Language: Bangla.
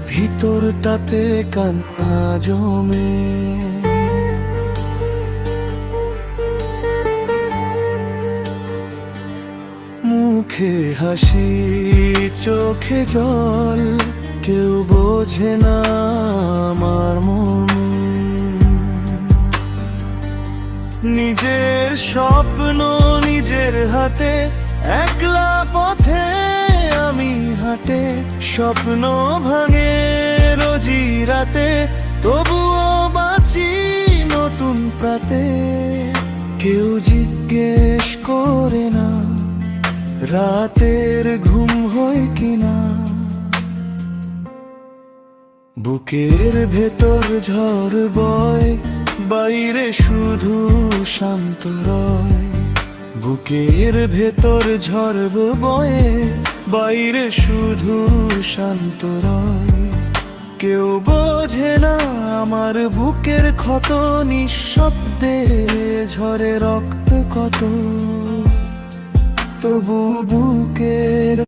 ভিতরটাতে কান্না জমে। মুখে হাসি চোখে জল, কেউ বোঝে না আমার মন। নিজের স্বপ্ন নিজের হাতে, একলা পথে আমি হাঁটে। স্বপ্ন ভাঙে রোজি রাতে, তবুও বাঁচি নতুন প্রাতে। কেউ জিজ্ঞেস করে না রাতের ঘুম হয় কিনা। বুকের ভেতর ঝড় বয়, বাইরে শুধু শান্ত রয়। বুকের ভেতর ঝড় বয়ে, বাইরে শুধু শান্ত রয়। কেউ বোঝে না আমার বুকের ক্ষত, নিঃশব্দে ঝরে রক্ত কত। তবু বুকের